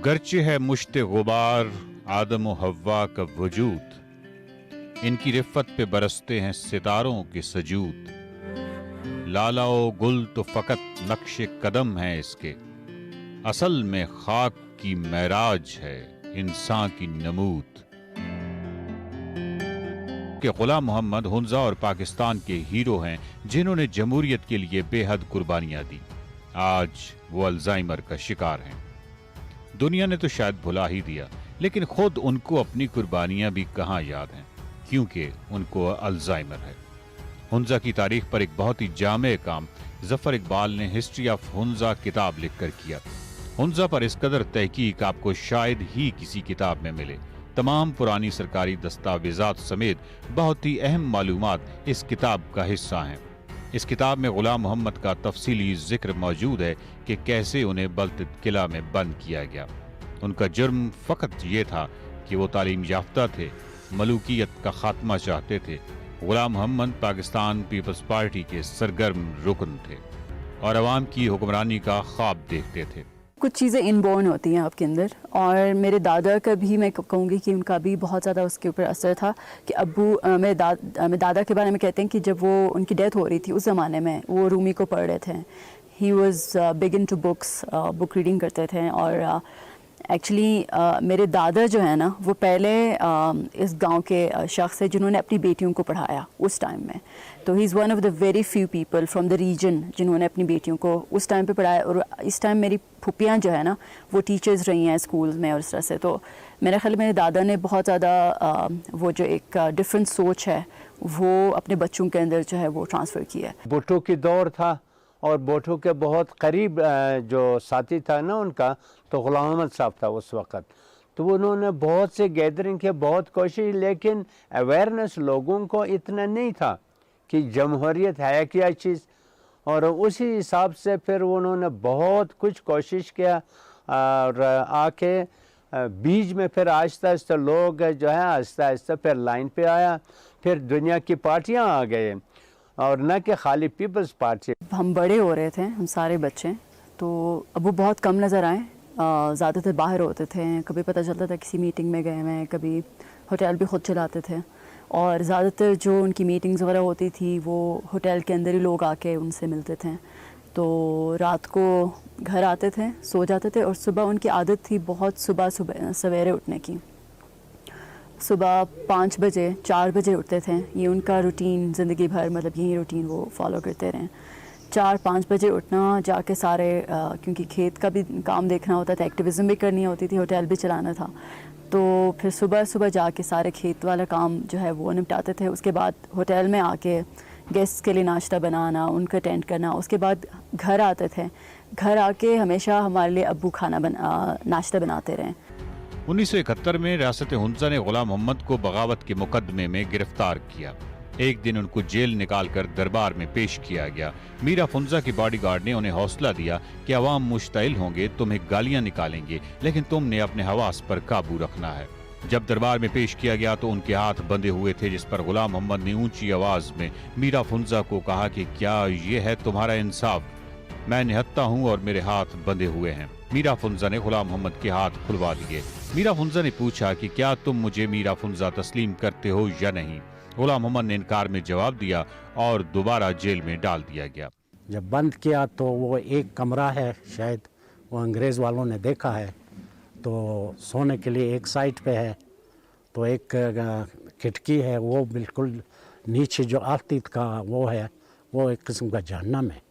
गरचे है मुश्त गुबार आदम व हव्वा का वजूद, इनकी रिफ़त पे बरसते हैं सितारों के सजूद। लाला ओ गुल तो फ़कत नक्श कदम है इसके, असल में खाक की महराज है इंसान की नमूद। कि गुलाम मोहम्मद हुंजा और पाकिस्तान के हीरो हैं जिन्होंने जमहूरियत के लिए बेहद कुर्बानियां दी। आज वो अल्जाइमर का शिकार हैं। दुनिया ने तो शायद भुला ही दिया, लेकिन खुद उनको अपनी कुर्बानियां भी कहां याद हैं, क्योंकि उनको अल्जाइमर है। हुंजा की तारीख पर एक बहुत ही जामे काम जफर इकबाल ने हिस्ट्री ऑफ हुंजा किताब लिखकर किया। हुंजा पर इस कदर तहकीक आपको शायद ही किसी किताब में मिले। तमाम पुरानी सरकारी दस्तावेजात समेत बहुत ही अहम मालूमात इस किताब का हिस्सा हैं। इस किताब में गुलाम मोहम्मद का तफसीली जिक्र मौजूद है कि कैसे उन्हें बल्तित किला में बंद किया गया। उनका जुर्म फकत ये था कि वो तालीम याफ्ता थे, मलूकियत का खात्मा चाहते थे। गुलाम मोहम्मद पाकिस्तान पीपल्स पार्टी के सरगर्म रुकन थे और अवाम की हुक्मरानी का ख्वाब देखते थे। कुछ चीज़ें इनबॉर्न होती हैं आपके अंदर, और मेरे दादा का भी मैं कहूँगी कि उनका भी बहुत ज़्यादा उसके ऊपर असर था कि मेरे दादा के बारे में कहते हैं कि जब वो उनकी डेथ हो रही थी उस ज़माने में वो रूमी को पढ़ रहे थे। He was big into books, book reading करते थे। और एक्चुअली मेरे दादा जो है ना वो पहले इस गांव के शख्स है जिन्होंने अपनी बेटियों को पढ़ाया उस टाइम में। तो he is one of the very few people from the region जिन्होंने अपनी बेटियों को उस टाइम पे पढ़ाया। और इस टाइम मेरी फूफियाँ जो है ना वो टीचर्स रही हैं स्कूल्स में और इस तरह से। तो मेरे ख्याल मेरे दादा ने बहुत ज़्यादा वो जो एक डिफरेंट सोच है वो अपने बच्चों के अंदर जो है वो ट्रांसफ़र किया है। भुट्टो की दौर था और भुट्टो के बहुत करीब जो साथी था ना उनका, तो गुलाम अहमद साहब था उस वक़्त। तो उन्होंने बहुत से गैदरिंग की, बहुत कोशिश, लेकिन अवेयरनेस लोगों को इतना नहीं था कि जमहूरियत है क्या चीज़। और उसी हिसाब से फिर उन्होंने बहुत कुछ कोशिश किया और आके बीच में फिर आहिस्ता आहिस्ता लोग जो है आहिस्ता आहिस्ता फिर लाइन पे आया। फिर दुनिया की पार्टियाँ आ गए और न कि खाली पीपल्स पार्टी। हम बड़े हो रहे थे, हम सारे बच्चे, तो अब वो बहुत कम नज़र आए। ज़्यादातर बाहर होते थे, कभी पता चलता था किसी मीटिंग में गए हैं, कभी होटल भी ख़ुद चलाते थे। और ज़्यादातर जो उनकी मीटिंग्स वगैरह होती थी वो होटल के अंदर ही लोग आके उनसे मिलते थे। तो रात को घर आते थे, सो जाते थे, और सुबह उनकी आदत थी बहुत सुबह सवेरे उठने की। सुबह 5 बजे 4 बजे उठते थे। ये उनका रूटीन ज़िंदगी भर, मतलब यही रूटीन वो फॉलो करते रहे। 4-5 बजे उठना, जाके सारे क्योंकि खेत का भी काम देखना होता था, एक्टिविज़म भी करनी होती थी, होटल भी चलाना था। तो फिर सुबह सुबह जाके सारे खेत वाला काम जो है वो निपटाते थे। उसके बाद होटल में आके गेस्ट के लिए नाश्ता बनाना, उनका अटेंड करना। उसके बाद घर आते थे। घर आके हमेशा हमारे लिए अब्बू नाश्ता बनाते रहे। 1971 में रियासत हुंजा ने गुलाम मोहम्मद को बगावत के मुकदमे में गिरफ्तार किया। एक दिन उनको जेल निकालकर दरबार में पेश किया गया। मीरा हुंजा की बॉडीगार्ड ने उन्हें हौसला दिया कि अवाम मुश्ताइल होंगे, तुम्हें गालियां निकालेंगे, लेकिन तुमने अपने हवास पर काबू रखना है। जब दरबार में पेश किया गया तो उनके हाथ बंधे हुए थे, जिस पर गुलाम मोहम्मद ने ऊंची आवाज में मीरा हुंजा को कहा कि क्या ये है तुम्हारा इंसाफ? मैं निहत्ता हूँ और मेरे हाथ बंधे हुए हैं। मीरा हुंजा ने गुलाम मोहम्मद के हाथ खुलवा दिए। मीरा हुंजा ने पूछा कि क्या तुम मुझे मीरा हुंजा तस्लीम करते हो या नहीं? गुलाम मोहम्मद ने इनकार में जवाब दिया और दोबारा जेल में डाल दिया गया। जब बंद किया तो वो एक कमरा है, शायद वो अंग्रेज़ वालों ने देखा है, तो सोने के लिए एक साइड पे है, तो एक खिड़की है, वो बिल्कुल नीचे जो आतित का वो है, वो एक किस्म का जहन्नम है।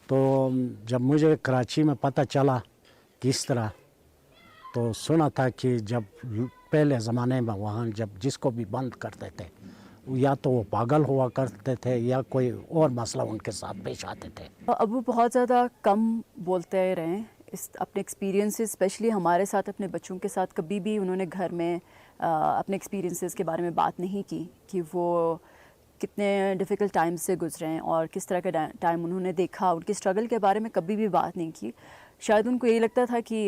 तो जब मुझे कराची में पता चला किस तरह, तो सुना था कि जब पहले ज़माने में वहाँ जब जिसको भी बंद करते थे, या तो वो पागल हुआ करते थे या कोई और मसला उनके साथ पेश आते थे। अब वो बहुत ज़्यादा कम बोलते रहे इस अपने एक्सपीरियंसेस, स्पेशली हमारे साथ, अपने बच्चों के साथ कभी भी उन्होंने घर में अपने एक्सपीरियंसेस के बारे में बात नहीं की कि वो कितने डिफ़िकल्ट टाइम से गुजरे हैं और किस तरह का टाइम उन्होंने देखा। उनके स्ट्रगल के बारे में कभी भी बात नहीं की। शायद उनको यही लगता था कि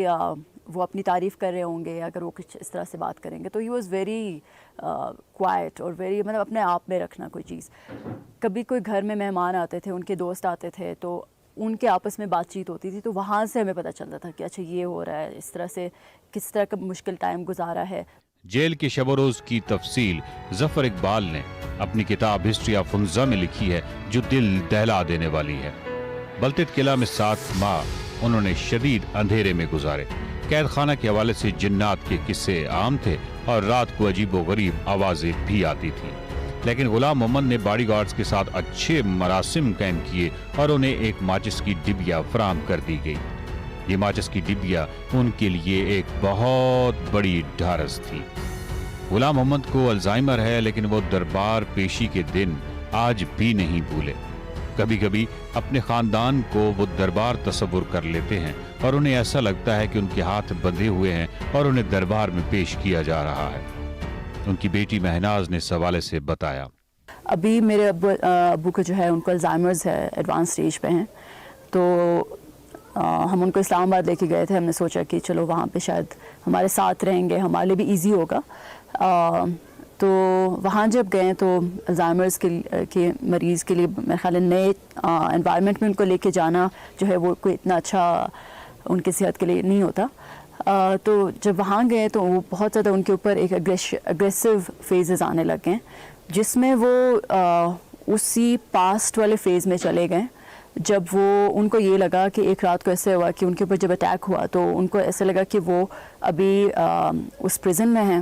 वो अपनी तारीफ़ कर रहे होंगे अगर वो कुछ इस तरह से बात करेंगे। तो ही वॉज़ वेरी क्वाइट और वेरी, मतलब अपने आप में रखना कोई चीज़। कभी कोई घर में मेहमान आते थे, उनके दोस्त आते थे, तो ان کے آپس میں بات چیت ہوتی تھی، تو وہاں سے ہمیں پتہ چلتا تھا کہ اچھا یہ ہو رہا ہے، اس طرح سے کس طرح کا مشکل ٹائم گزارا ہے۔ جیل کے شب و روز کی تفصیل ظفر اقبال نے اپنی کتاب ہسٹری آف ہنزا میں لکھی ہے، جو دل دہلا دینے والی ہے۔ بلتت قلعہ میں 7 ماہ انہوں نے شدید اندھیرے میں گزارے۔ قید خانہ کے حوالے سے جنات کے قصے عام تھے اور رات کو عجیب و غریب آوازیں بھی آتی تھیں، لیکن غلام محمد نے باڈی گارڈز کے ساتھ اچھے مراسم قائم کیے اور انہیں ایک ماچس کی ڈبیا فراہم کر دی گئی۔ یہ ماچس کی ڈبیا ان کے لیے ایک بہت بڑی ڈھارس تھی۔ غلام محمد کو الزائمر ہے، لیکن وہ دربار پیشی کے دن آج بھی نہیں بھولے۔ کبھی کبھی اپنے خاندان کو وہ دربار تصور کر لیتے ہیں اور انہیں ایسا لگتا ہے کہ ان کے ہاتھ بندھے ہوئے ہیں اور انہیں دربار میں پیش کیا جا رہا ہے۔ ان کی بیٹی مہناز نے اس حوالے سے بتایا، ابھی میرے ابو کو جو ہے ان کو الزائمرز ہے، ایڈوانس سٹیج پہ ہیں، تو ہم ان کو اسلام آباد لے کے گئے تھے۔ ہم نے سوچا کہ چلو وہاں پہ شاید ہمارے ساتھ رہیں گے، ہمارے لیے بھی ایزی ہوگا۔ تو وہاں جب گئے تو الزائمرز کے مریض کے لیے میرے خیال ہے نئے انوائرمنٹ میں ان کو لے کے جانا جو ہے وہ کوئی اتنا اچھا ان کی صحت کے لیے نہیں ہوتا۔ تو جب وہاں گئے تو وہ بہت زیادہ ان کے اوپر ایک اگریسو فیزز آنے لگ گئے، جس میں وہ اسی پاسٹ والے فیز میں چلے گئے، جب وہ ان کو یہ لگا کہ ایک رات کو ایسے ہوا کہ ان کے اوپر جب اٹیک ہوا تو ان کو ایسے لگا کہ وہ ابھی اس پریزن میں ہیں،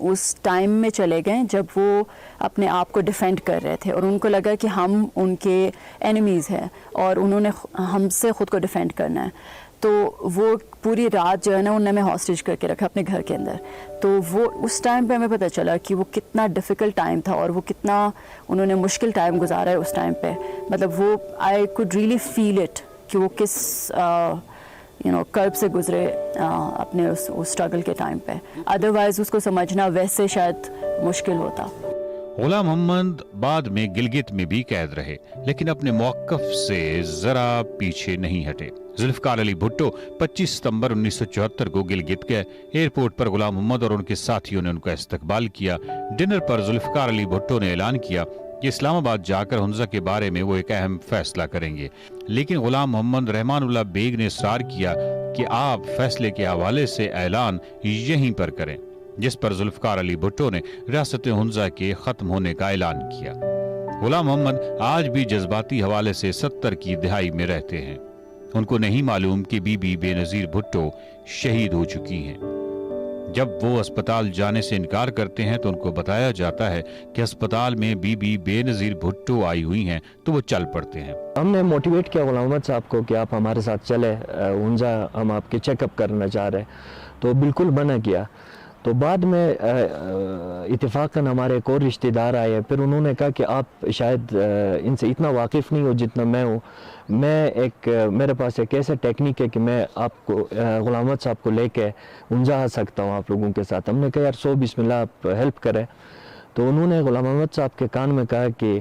اس ٹائم میں چلے گئے جب وہ اپنے آپ کو ڈیفینڈ کر رہے تھے، اور ان کو لگا کہ ہم ان کے اینیمیز ہیں اور انہوں نے ہم سے خود کو ڈیفینڈ کرنا ہے۔ تو وہ پوری رات جو ہے نا انہوں نے ہمیں ہاسٹیج کر کے رکھا اپنے گھر کے اندر۔ تو وہ اس ٹائم پہ ہمیں پتہ چلا کہ وہ کتنا ڈیفیکلٹ ٹائم تھا اور وہ کتنا انہوں نے مشکل ٹائم گزارا ہے اس ٹائم پہ۔ مطلب وہ I could really feel it کہ وہ کس کرب سے گزرے اپنے اس اسٹرگل کے ٹائم پہ، ادروائز اس کو سمجھنا ویسے شاید مشکل ہوتا۔ غلام محمد بعد میں گلگت میں بھی قید رہے، لیکن اپنے موقف سے ذرا پیچھے نہیں ہٹے۔ ذوالفقار علی بھٹو 25 ستمبر 1974 کو گلگت گئے۔ ایئرپورٹ پر غلام محمد اور ان کے ساتھیوں نے ان کا استقبال کیا۔ ڈنر پر ذوالفقار علی بھٹو نے اعلان کیا کہ اسلام آباد جا کر ہنزا کے بارے میں وہ ایک اہم فیصلہ کریں گے، لیکن غلام محمد رحمان اللہ بیگ نے اصرار کیا کہ آپ فیصلے کے حوالے سے اعلان یہیں پر کریں، جس پر ذوالفقار علی بھٹو نے ریاست ہنزا کے ختم ہونے کا اعلان کیا۔ غلام محمد آج بھی جذباتی حوالے سے 70 کی دہائی میں رہتے ہیں۔ ان کو نہیں معلوم کہ بی بی بے نظیر بھٹو شہید ہو چکی ہیں۔ جب وہ اسپتال جانے سے انکار کرتے ہیں تو ان کو بتایا جاتا ہے کہ اسپتال میں بی بی بے نظیر بھٹو آئی ہوئی ہیں، تو وہ چل پڑتے ہیں۔ ہم نے موٹیویٹ کیا غلام محمد صاحب کو کہ آپ ہمارے ساتھ چلے ہنزا، ہم آپ کے چیک اپ کرنا چاہ رہے، تو بالکل منع کیا۔ تو بعد میں اتفاقاً ہمارے ایک اور رشتہ دار آئے، پھر انہوں نے کہا کہ آپ شاید ان سے اتنا واقف نہیں ہو جتنا میں ہوں، میرے پاس ایک ایسا ٹیکنیک ہے کہ میں آپ کو غلام محمد صاحب کو لے کے ہنزا آ سکتا ہوں آپ لوگوں کے ساتھ۔ ہم نے کہا یار 100 بسم اللہ آپ ہیلپ کریں۔ تو انہوں نے غلام محمد صاحب کے کان میں کہا کہ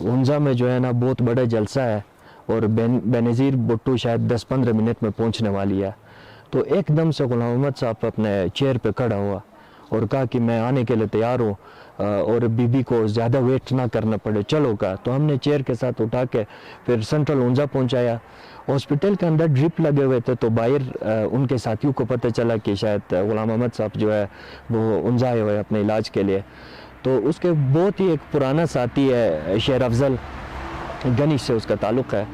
ہنزا میں جو ہے نا بہت بڑا جلسہ ہے اور بے نظیر بھٹو شاید 10-15 منٹ میں پہنچنے والی ہے۔ تو ایک دم سے غلام محمد صاحب اپنے چیئر پہ کھڑا ہوا اور کہا کہ میں آنے کے لیے تیار ہوں اور بی بی کو زیادہ ویٹ نہ کرنا پڑے، چلو کا۔ تو ہم نے چیئر کے ساتھ اٹھا کے پھر سینٹرل ہنزا پہنچایا۔ ہاسپٹل کے اندر ڈرپ لگے ہوئے تھے، تو باہر ان کے ساتھیوں کو پتہ چلا کہ شاید غلام محمد صاحب جو ہے وہ ہنزا آئے ہوئے اپنے علاج کے لیے۔ تو اس کے بہت ہی ایک پرانا ساتھی ہے شیر افضل، گنی سے اس کا تعلق ہے،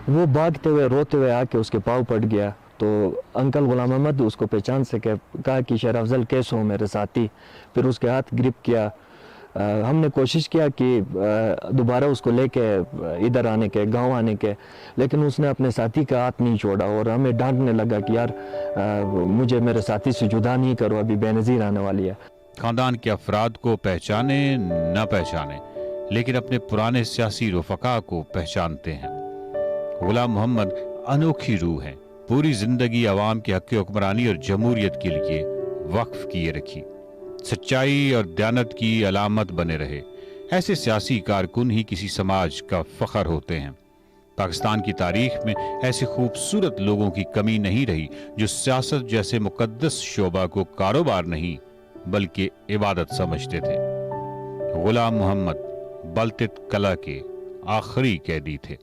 وہ بھاگتے ہوئے روتے ہوئے آ کے اس کے پاؤں پڑ گیا۔ تو انکل غلام محمد اس کو پہچان سکے، کہا کہ شیر افضل کیسے ہو میرے ساتھی، پھر اس کے ہاتھ گرپ کیا۔ ہم نے کوشش کیا کہ دوبارہ اس کو لے کے ادھر آنے کے، گاؤں آنے کے، لیکن اس نے اپنے ساتھی کا ہاتھ نہیں چھوڑا اور ہمیں ڈانٹنے لگا کہ یار مجھے میرے ساتھی سے جدا نہیں کرو، ابھی بے نظیر آنے والی ہے۔ خاندان کے افراد کو پہچانے نہ پہچانے، لیکن اپنے پرانے سیاسی رفقا کو پہچانتے ہیں۔ غلام محمد انوکھی روح ہیں، پوری زندگی عوام کے حق حکمرانی اور جمہوریت کے لیے وقف کیے رکھی، سچائی اور دیانت کی علامت بنے رہے۔ ایسے سیاسی کارکن ہی کسی سماج کا فخر ہوتے ہیں۔ پاکستان کی تاریخ میں ایسے خوبصورت لوگوں کی کمی نہیں رہی جو سیاست جیسے مقدس شعبہ کو کاروبار نہیں بلکہ عبادت سمجھتے تھے۔ غلام محمد بلتت قلعہ کے آخری قیدی تھے۔